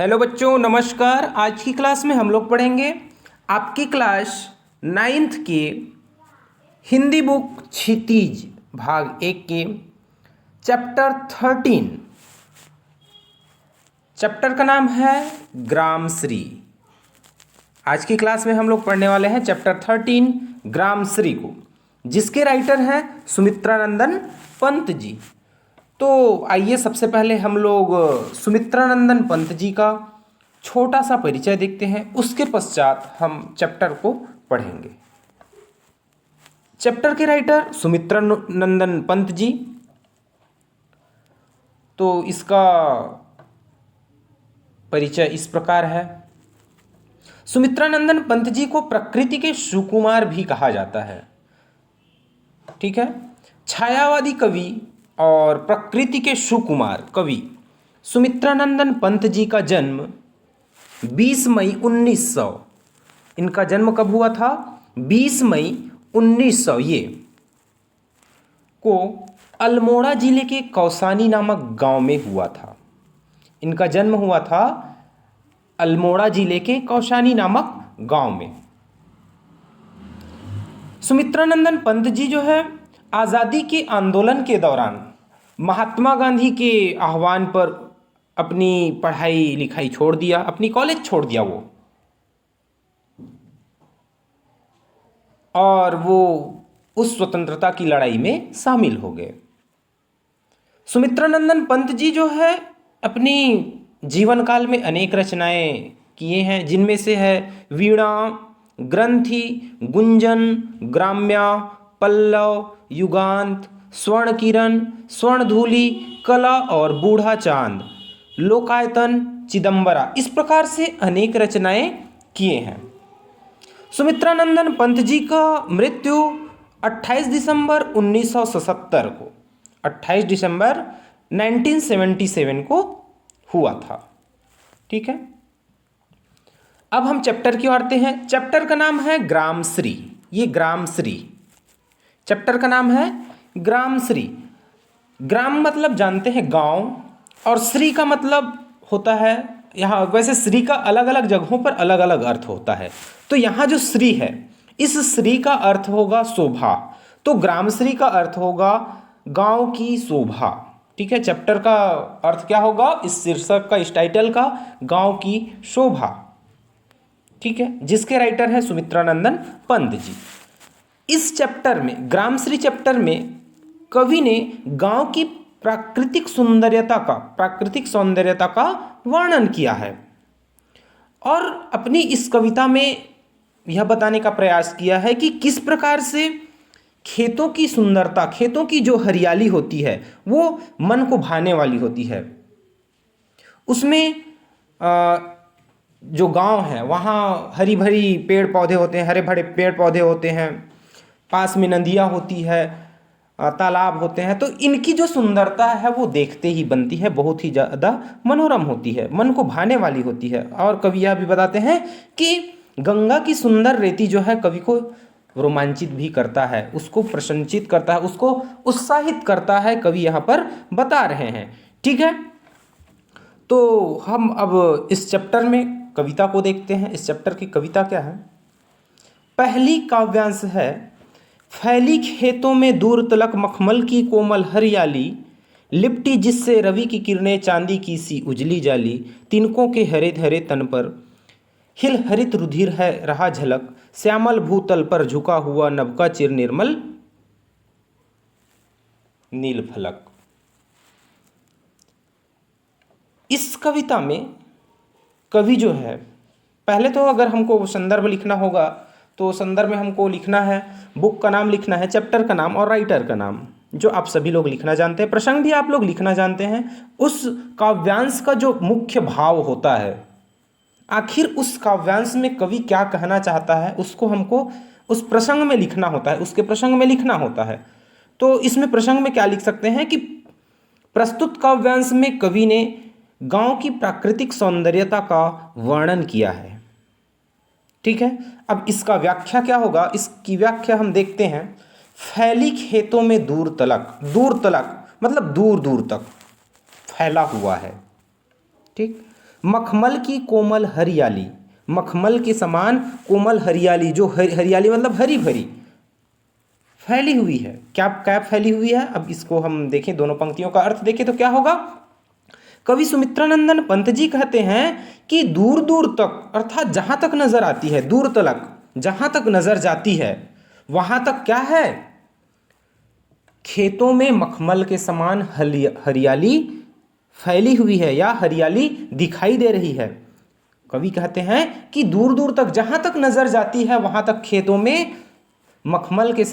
Hello बच्चों, नमस्कार। आज की क्लास में हम लोग पढ़ेंगे आपकी क्लास 9th के हिंदी बुक क्षितिज भाग 1 के चैप्टर 13। चैप्टर का नाम है ग्रामश्री। आज की क्लास में हम लोग पढ़ने वाले हैं चैप्टर 13 ग्रामश्री को, जिसके राइटर हैं सुमित्रानंदन पंत जी। तो आइए सबसे पहले हम लोग सुमित्रानंदन पंत जी का छोटा सा परिचय देखते हैं, उसके पश्चात हम चैप्टर को पढ़ेंगे। चैप्टर के राइटर सुमित्रानंदन पंत जी। तो इसका परिचय इस प्रकार है। सुमित्रानंदन पंत जी को प्रकृति के सुकुमार भी कहा जाता है। ठीक है। छायावादी कवि और प्रकृति के सुकुमार कवि सुमित्रानंदन पंत जी का जन्म 20 मई 1900। इनका जन्म कब हुआ था? 20 मई 1900 ये को अल्मोड़ा जिले के कौसानी नामक गांव में हुआ था। इनका जन्म हुआ था अल्मोड़ा जिले के कौसानी नामक गांव में। सुमित्रानंदन पंत जी जो है आज़ादी के आंदोलन के दौरान महात्मा गांधी के आह्वान पर अपनी पढ़ाई लिखाई छोड़ दिया, अपनी कॉलेज छोड़ दिया वो, और वो उस स्वतंत्रता की लड़ाई में शामिल हो गए। सुमित्रानंदन पंत जी जो है अपनी जीवन काल में अनेक रचनाएं किए हैं, जिनमें से है वीणा, ग्रंथि, गुंजन, ग्राम्या, पल्लव, युगांत, स्वर्ण किरण, स्वर्णधूलि, कला और बूढ़ा चांद, लोकायतन, चिदंबरा, इस प्रकार से अनेक रचनाएं किए हैं। सुमित्रानंदन पंत जी का मृत्यु 28 दिसंबर 1977 को 28 दिसंबर 1977 को हुआ था। ठीक है। अब हम चैप्टर की ओर आते हैं। चैप्टर का नाम है ग्रामश्री। ये ग्रामश्री चैप्टर का नाम है ग्रामश्री। ग्राम मतलब जानते हैं गांव, और श्री का मतलब होता है यहाँ, वैसे श्री का अलग अलग जगहों पर अलग अलग अर्थ होता है। तो यहाँ जो श्री है, इस श्री का अर्थ होगा शोभा। तो ग्रामश्री का अर्थ होगा गांव की शोभा। ठीक है। चैप्टर का अर्थ क्या होगा इस शीर्षक का, इस टाइटल का? गांव की शोभा। ठीक है। जिसके राइटर हैं सुमित्रानंदन पंत जी। इस चैप्टर में, ग्रामश्री चैप्टर में, कवि ने गांव की प्राकृतिक सौंदर्यता का वर्णन किया है, और अपनी इस कविता में यह बताने का प्रयास किया है कि किस प्रकार से खेतों की सुंदरता, खेतों की जो हरियाली होती है वो मन को भाने वाली होती है। उसमें जो गांव है वहाँ हरी भरी पेड़ पौधे होते हैं, हरे भरे पेड़ पौधे होते हैं, पास में नदियाँ होती है, तालाब होते हैं। तो इनकी जो सुंदरता है वो देखते ही बनती है, बहुत ही ज़्यादा मनोरम होती है, मन को भाने वाली होती है। और कवि यह भी बताते हैं कि गंगा की सुंदर रेती जो है कवि को रोमांचित भी करता है, उसको प्रशंसित करता है, उसको उत्साहित करता है, कवि यहाँ पर बता रहे हैं। ठीक है। तो हम अब इस चैप्टर में कविता को देखते हैं। इस चैप्टर की कविता क्या है? पहली काव्यांश है, फैली खेतों में दूर तलक मखमल की कोमल हरियाली, लिपटी जिससे रवि की किरणें चांदी की सी उजली जाली, तिनकों के हरे हरे तन पर हिल हरित रुधिर है रहा झलक, श्यामल भूतल पर झुका हुआ नभ का चिर निर्मल नील फलक। इस कविता में कवि जो है, पहले तो अगर हमको संदर्भ लिखना होगा तो संदर्भ में हमको लिखना है, बुक का नाम लिखना है, चैप्टर का नाम और राइटर का नाम, जो आप सभी लोग लिखना जानते हैं। प्रसंग भी आप लोग लिखना जानते हैं। उस काव्यांश का जो मुख्य भाव होता है, आखिर उस काव्यांश में कवि क्या कहना चाहता है, उसको हमको उस प्रसंग में लिखना होता है, उसके प्रसंग में लिखना होता है। तो इसमें प्रसंग में क्या लिख सकते हैं कि प्रस्तुत काव्यांश में कवि ने गांव की प्राकृतिक सौंदर्यता का वर्णन किया है। ठीक है। अब इसका व्याख्या क्या होगा, इसकी व्याख्या हम देखते हैं। फैली खेतों में दूर तलक मतलब दूर दूर तक फैला हुआ है। ठीक। मखमल की कोमल हरियाली, मखमल के समान कोमल हरियाली, जो हरियाली मतलब हरी भरी फैली हुई है। क्या क्या फैली हुई है? अब इसको हम देखें, दोनों पंक्तियों का अर्थ देखें तो क्या होगा। कवि सुमित्रानंदन पंत जी कहते हैं कि दूर दूर तक, अर्थात जहां तक नजर आती है, दूर तलक, जहां तक नजर जाती है वहां तक क्या है, खेतों में मखमल के समान हरियाली फैली हुई है या हरियाली दिखाई दे रही है। कवि कहते हैं कि दूर दूर तक, जहां तक नजर जाती है वहां तक खेतों में मखमल के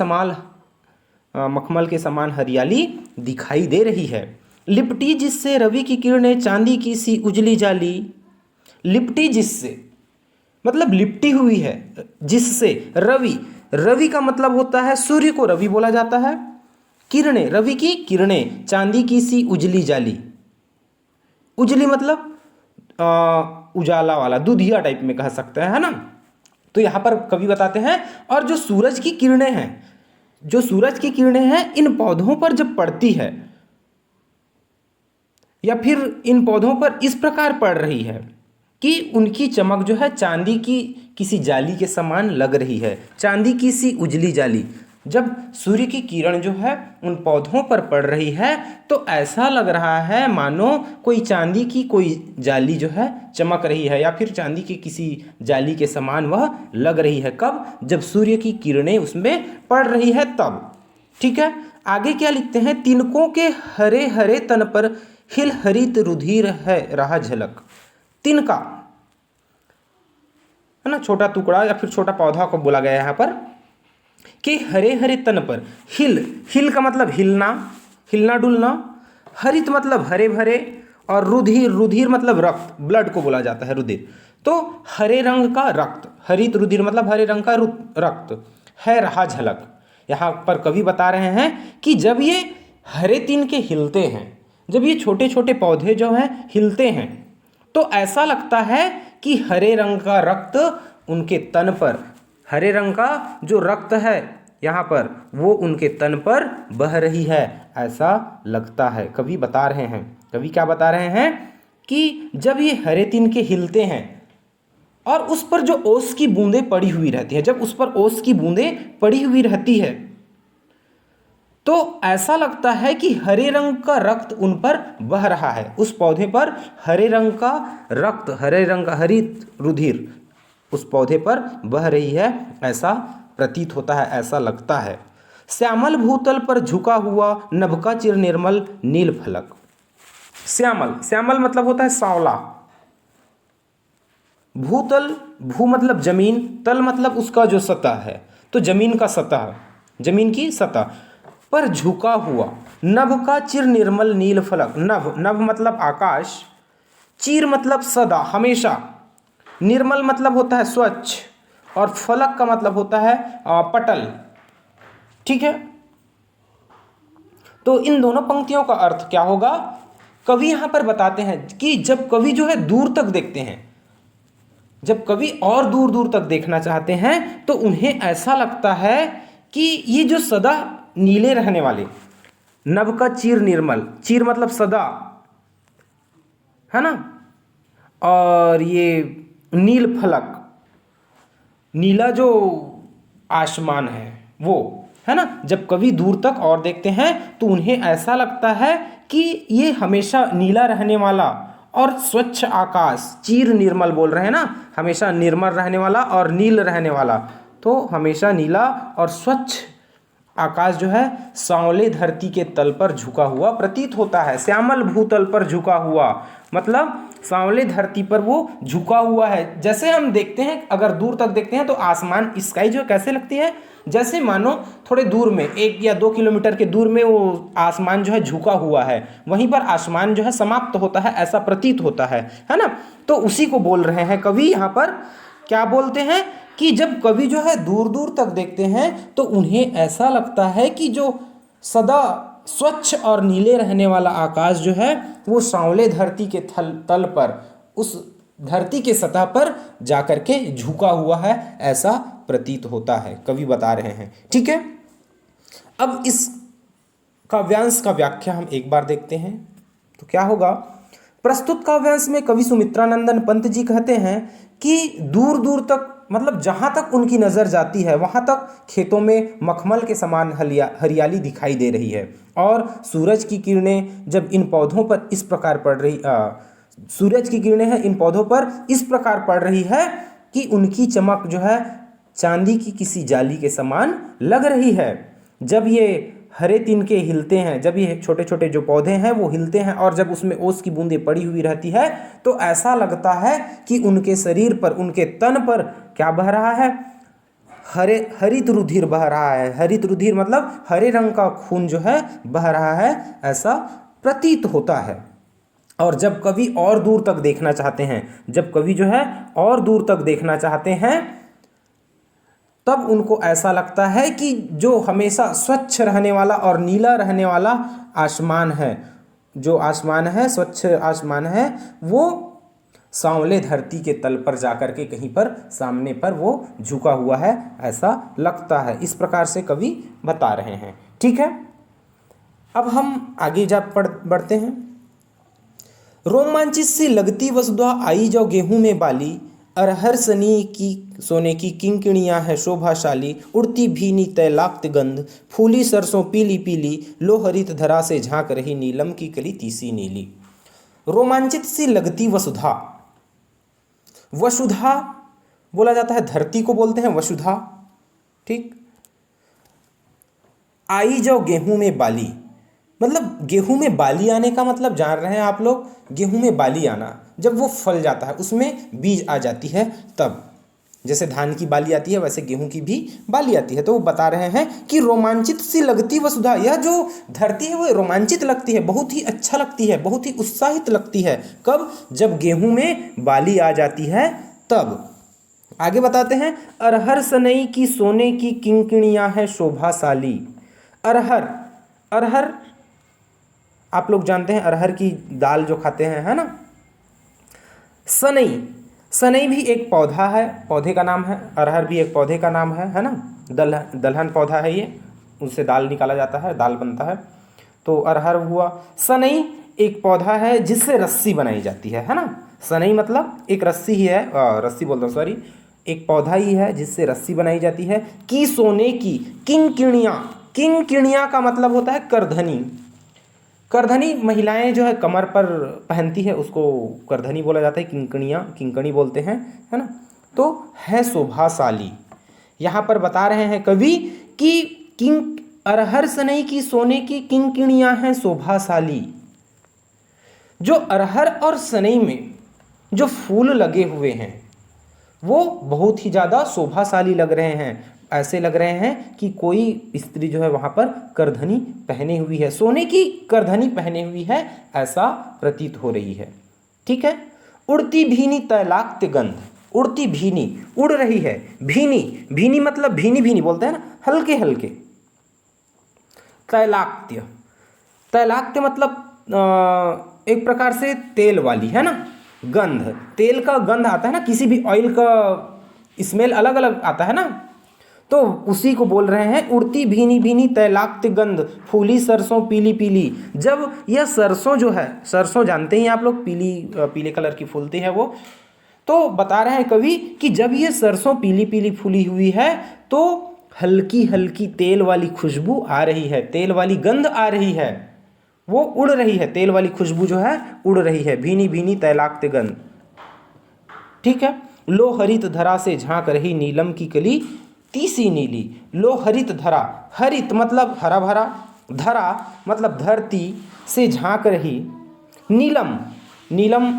समान हरियाली दिखाई दे रही है। लिपटी जिससे रवि की किरणें चांदी की सी उजली जाली, लिपटी जिससे मतलब लिपटी हुई है, जिससे रवि, रवि का मतलब होता है सूर्य को रवि बोला जाता है। किरणें, रवि की किरणें चांदी की सी उजली जाली, उजली मतलब उजाला वाला, दूधिया टाइप में कह सकते हैं, है ना। तो यहां पर कवि बताते हैं, और जो सूरज की किरणें हैं, जो सूरज की किरणें हैं इन पौधों पर जब पड़ती है, या फिर इन पौधों पर इस प्रकार पड़ रही है कि उनकी चमक जो है चांदी की किसी जाली के समान लग रही है, चांदी की सी उजली जाली। जब सूर्य की किरण जो है उन पौधों पर पड़ रही है तो ऐसा लग रहा है मानो कोई चांदी की कोई जाली जो है चमक रही है, या फिर चांदी की किसी जाली के समान वह लग रही है। कब? जब सूर्य की किरणें उसमें पड़ रही है तब। ठीक है, आगे क्या लिखते हैं, तिनकों के हरे हरे तन पर हिल हरित रुधिर है रहा झलक। तिनका है ना, छोटा टुकड़ा या फिर छोटा पौधा को बोला गया है यहाँ पर, कि हरे हरे तन पर, हिल, हिल का मतलब हिलना, हिलना डुलना, हरित मतलब हरे भरे, और रुधिर, रुधिर मतलब रक्त, ब्लड को बोला जाता है रुधिर। तो हरे रंग का रक्त, हरित रुधिर मतलब हरे रंग का रक्त है रहा झलक। यहाँ पर कवि बता रहे हैं कि जब ये हरे तिनके हिलते हैं, जब ये छोटे छोटे पौधे जो हैं हिलते हैं, तो ऐसा लगता है कि हरे रंग का रक्त उनके तन पर, हरे रंग का जो रक्त है यहाँ पर वो उनके तन पर बह रही है, ऐसा लगता है। कवि बता रहे हैं, कवि क्या बता रहे हैं कि जब ये हरे तिनके हिलते हैं और उस पर जो ओस की बूंदें पड़ी हुई रहती है, जब उस पर ओस की बूंदें पड़ी हुई रहती है तो ऐसा लगता है कि हरे रंग का रक्त उन पर बह रहा है, उस पौधे पर हरे रंग का रक्त, हरे रंग का हरित रुधिर उस पौधे पर बह रही है, ऐसा प्रतीत होता है, ऐसा लगता है। श्यामल भूतल पर झुका हुआ नभ का चिर निर्मल नील फलक। श्यामल, श्यामल मतलब होता है सांवला। भूतल, भू मतलब जमीन, तल मतलब उसका जो सतह है, तो जमीन का सतह, जमीन की सतह पर झुका हुआ नभ का चिर निर्मल नील फलक। नभ, नभ मतलब आकाश, चिर मतलब सदा, हमेशा, निर्मल मतलब होता है स्वच्छ, और फलक का मतलब होता है पटल। ठीक है, तो इन दोनों पंक्तियों का अर्थ क्या होगा, कवि यहां पर बताते हैं कि जब कवि जो है दूर तक देखते हैं, जब कवि और दूर दूर तक देखना चाहते हैं तो उन्हें ऐसा लगता है कि ये जो सदा नीले रहने वाले, नभ का चिर निर्मल, चिर मतलब सदा, है ना, और ये नील फलक, नीला जो आसमान है वो, है ना, जब कवि दूर तक और देखते हैं तो उन्हें ऐसा लगता है कि ये हमेशा नीला रहने वाला और स्वच्छ आकाश, चिर निर्मल बोल रहे हैं ना, हमेशा निर्मल रहने वाला और नील रहने वाला, तो हमेशा नीला और स्वच्छ आकाश जो है सांवले धरती के तल पर झुका हुआ प्रतीत होता है। श्यामल भूतल पर झुका हुआ मतलब सांवले धरती पर वो झुका हुआ है। जैसे हम देखते हैं, अगर दूर तक देखते हैं तो आसमान, स्काई जो कैसे लगती है, जैसे मानो थोड़े दूर में 1 या 2 किलोमीटर के दूर में वो आसमान जो है झुका हुआ है, वहीं पर आसमान जो है समाप्त होता है, ऐसा प्रतीत होता है ना। तो उसी को बोल रहे हैं कवि यहाँ पर, क्या बोलते हैं कि जब कवि जो है दूर दूर तक देखते हैं तो उन्हें ऐसा लगता है कि जो सदा स्वच्छ और नीले रहने वाला आकाश जो है वो सांवले धरती के तल पर, उस धरती के सतह पर जाकर के झुका हुआ है, ऐसा प्रतीत होता है, कवि बता रहे हैं। ठीक है, अब इस काव्यांश का व्याख्या हम एक बार देखते हैं तो क्या होगा, प्रस्तुत काव्यांश में कवि सुमित्रानंदन पंत जी कहते हैं कि दूर दूर तक, मतलब जहाँ तक उनकी नज़र जाती है वहाँ तक खेतों में मखमल के समान हरियाली दिखाई दे रही है, और सूरज की किरणें जब इन पौधों पर इस प्रकार पड़ रही सूरज की किरणें हैं इन पौधों पर इस प्रकार पड़ रही है कि उनकी चमक जो है चांदी की किसी जाली के समान लग रही है। जब ये हरे तिनके हिलते हैं, जब ये छोटे छोटे जो पौधे हैं वो हिलते हैं और जब उसमें ओस की बूंदें पड़ी हुई रहती है तो ऐसा लगता है कि उनके शरीर पर, उनके तन पर क्या बह रहा है, हरित रुधिर बह रहा है। हरित रुधिर मतलब हरे रंग का खून जो है बह रहा है, ऐसा प्रतीत होता है। और जब कवि और दूर तक देखना चाहते हैं, जब कवि जो है और दूर तक देखना चाहते हैं, तब उनको ऐसा लगता है कि जो हमेशा स्वच्छ रहने वाला और नीला रहने वाला आसमान है, जो आसमान है, स्वच्छ आसमान है, वो सांवले धरती के तल पर जाकर के कहीं पर सामने पर वो झुका हुआ है, ऐसा लगता है। इस प्रकार से कवि बता रहे हैं। ठीक है, अब हम आगे बढ़ते हैं। रोमांचित सी लगती वसुधा आई जो गेहूं में बाली, अरहर सनी की सोने की किंकिणियां है शोभाशाली, उड़ती भीनी तैलाक्त गंध, फूली सरसों पीली पीली, लो हरित धरा से झांक रही नीलम की कली तीसी नीली। रोमांचित सी लगती वसुधा, वसुधा बोला जाता है, धरती को बोलते हैं वसुधा। ठीक, आई जो गेहूं में बाली, मतलब गेहूं में बाली आने का मतलब जान रहे हैं आप लोग, गेहूं में बाली आना, जब वो फल जाता है उसमें बीज आ जाती है, तब जैसे धान की बाली आती है वैसे गेहूं की भी बाली आती है। तो वो बता रहे हैं कि रोमांचित सी लगती वसुधा, यह जो धरती है वो रोमांचित लगती है, बहुत ही अच्छा लगती है, बहुत ही उत्साहित लगती है। कब? जब गेहूं में बाली आ जाती है तब। आगे बताते हैं, अरहर सनई की सोने की किंकिणियां है शोभाशाली। अरहर, अरहर आप लोग जानते हैं, अरहर की दाल जो खाते हैं, है ना। सनई, सनई भी एक पौधा है, पौधे का नाम है। अरहर भी एक पौधे का नाम है ना। दलहन पौधा है ये, उससे दाल निकाला जाता है, दाल बनता है। तो अरहर हुआ। सनई एक पौधा है जिससे रस्सी बनाई जाती है ना। सनई मतलब एक रस्सी ही है, रस्सी बोलता हूँ सॉरी, एक पौधा ही है जिससे रस्सी बनाई जाती है। की सोने की, किंकिणियाँ, किंकिणियाँ का मतलब होता है करधनी। करधनी महिलाएं जो है कमर पर पहनती है, उसको करधनी बोला जाता है, किंकणियाँ, किंकणी बोलते हैं, है ना। तो है शोभाशाली। यहाँ पर बता रहे हैं कवि कि अरहर सनई की सोने की किंकिणियाँ हैं शोभाशाली। जो अरहर और सनई में जो फूल लगे हुए हैं वो बहुत ही ज़्यादा शोभाशाली लग रहे हैं। ऐसे लग रहे हैं कि कोई स्त्री जो है वहाँ पर करधनी पहने हुई है, सोने की करधनी पहने हुई है, ऐसा प्रतीत हो रही है। ठीक है। उड़ती भीनी तैलाक्त गंध, उड़ती भीनी, उड़ रही है, भीनी, भीनी मतलब भीनी भीनी बोलते हैं ना, हल्के हल्के। तैलाक्त्य, तैलाक्त्य मतलब एक प्रकार से तेल वाली, है ना। गंध, तेल का गंध आता है ना, किसी भी ऑयल का स्मेल अलग अलग आता है ना, तो उसी को बोल रहे हैं। उड़ती भीनी भीनी तैलाक्त गंध, फूली सरसों पीली पीली। जब यह सरसों जो है, सरसों जानते हैं आप लोग, पीले कलर की फूलती है वो। तो बता रहे हैं कवि कि जब ये सरसों पीली पीली फूली हुई है तो हल्की हल्की तेल वाली खुशबू आ रही है, तेल वाली गंध आ रही है, वो उड़ रही है, तेल वाली खुशबू जो है उड़ रही है, भीनी भीनी तैलाक्त गंध। ठीक है। लो हरित धरा से झांक रही नीलम की कली तीसी नीली। लो हरित धरा, हरित मतलब हरा भरा, धरा मतलब धरती, से झांक रही, नीलम, नीलम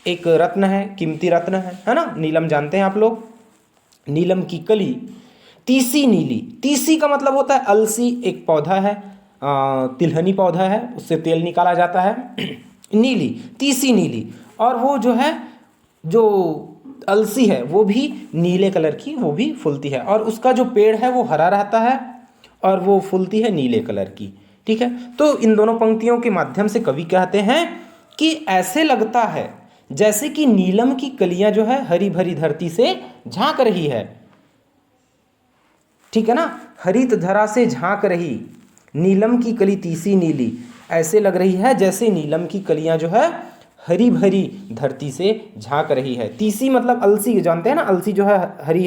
एक रत्न है, कीमती रत्न है ना, नीलम जानते हैं आप लोग। नीलम की कली, तीसी नीली, तीसी का मतलब होता है अलसी, एक पौधा है, तिलहनी पौधा है, उससे तेल निकाला जाता है। नीली, तीसी नीली। और वो जो है, जो अलसी है वो भी नीले कलर की, वो भी फूलती है, और उसका जो पेड़ है वो हरा रहता है और वो फूलती है नीले कलर की। ठीक है। तो इन दोनों पंक्तियों के माध्यम से कवि कहते हैं कि ऐसे लगता है जैसे कि नीलम की कलियां जो है हरी भरी धरती से झांक रही है। ठीक है ना, हरित धरा से झांक रही, नीलम की कली तीसी नीली, ऐसे लग रही है जैसे नीलम की कलियां जो है हरी भरी धरती से झांक रही है। तीसी मतलब अलसी, जानते हैं ना, अलसी जो है हरी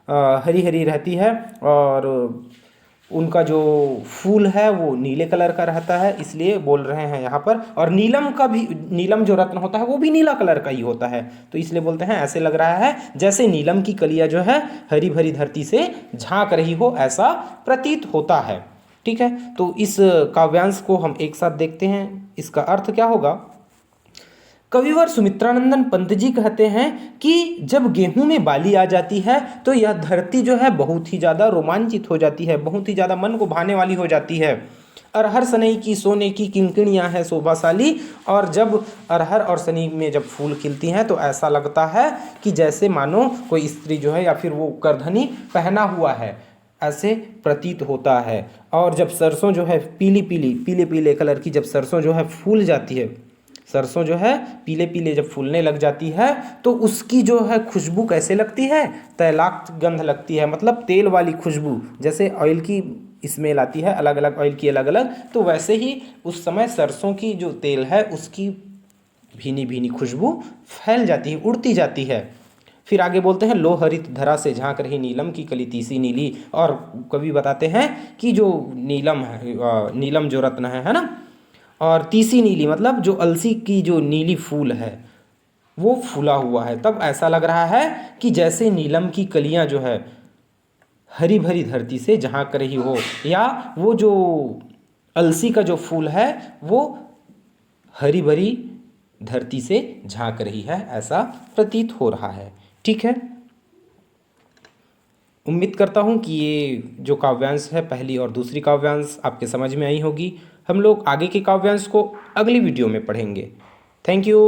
हरी हरी रहती है और उनका जो फूल है वो नीले कलर का रहता है, इसलिए बोल रहे हैं यहाँ पर। और नीलम का भी, नीलम जो रत्न होता है वो भी नीला कलर का ही होता है, तो इसलिए बोलते हैं ऐसे लग रहा है जैसे नीलम की कलियाँ जो है हरी भरी धरती से झांक रही हो, ऐसा प्रतीत होता है। ठीक है, तो इस काव्यांश को हम एक साथ देखते हैं। इसका अर्थ क्या होगा? कविवर सुमित्रानंदन पंत जी कहते हैं कि जब गेहूं में बाली आ जाती है तो यह धरती जो है बहुत ही ज़्यादा रोमांचित हो जाती है, बहुत ही ज़्यादा मन को भाने वाली हो जाती है। अरहर सनई की सोने की किंकिणियाँ हैं शोभाशाली, और जब अरहर और सनई में जब फूल खिलती हैं तो ऐसा लगता है कि जैसे मानो कोई स्त्री जो है या फिर वो करधनी पहना हुआ है, ऐसे प्रतीत होता है। और जब सरसों जो है पीली पीली पीले पीले कलर की, जब सरसों जो है फूल जाती है, सरसों जो है पीले पीले जब फूलने लग जाती है तो उसकी जो है खुशबू कैसे लगती है? तैलाक्त गंध लगती है, मतलब तेल वाली खुशबू, जैसे ऑयल की स्मेल आती है, अलग अलग ऑयल की अलग अलग, तो वैसे ही उस समय सरसों की जो तेल है उसकी भीनी भीनी खुशबू फैल जाती है, उड़ती जाती है। फिर आगे बोलते हैं, लो हरित धरा से झांक रही नीलम की कली तीसी नीली। और कवि बताते हैं कि जो नीलम है, नीलम जो रत्न है ना, और तीसी नीली मतलब जो अलसी की जो नीली फूल है वो फूला हुआ है, तब ऐसा लग रहा है कि जैसे नीलम की कलियां जो है हरी भरी धरती से झांक रही हो, या वो जो अलसी का जो फूल है वो हरी भरी धरती से झांक रही है, ऐसा प्रतीत हो रहा है। ठीक है, उम्मीद करता हूँ कि ये जो काव्यांश है, पहली और दूसरी काव्यांश आपके समझ में आई होगी। हम लोग आगे के काव्यांश को अगली वीडियो में पढ़ेंगे। Thank you.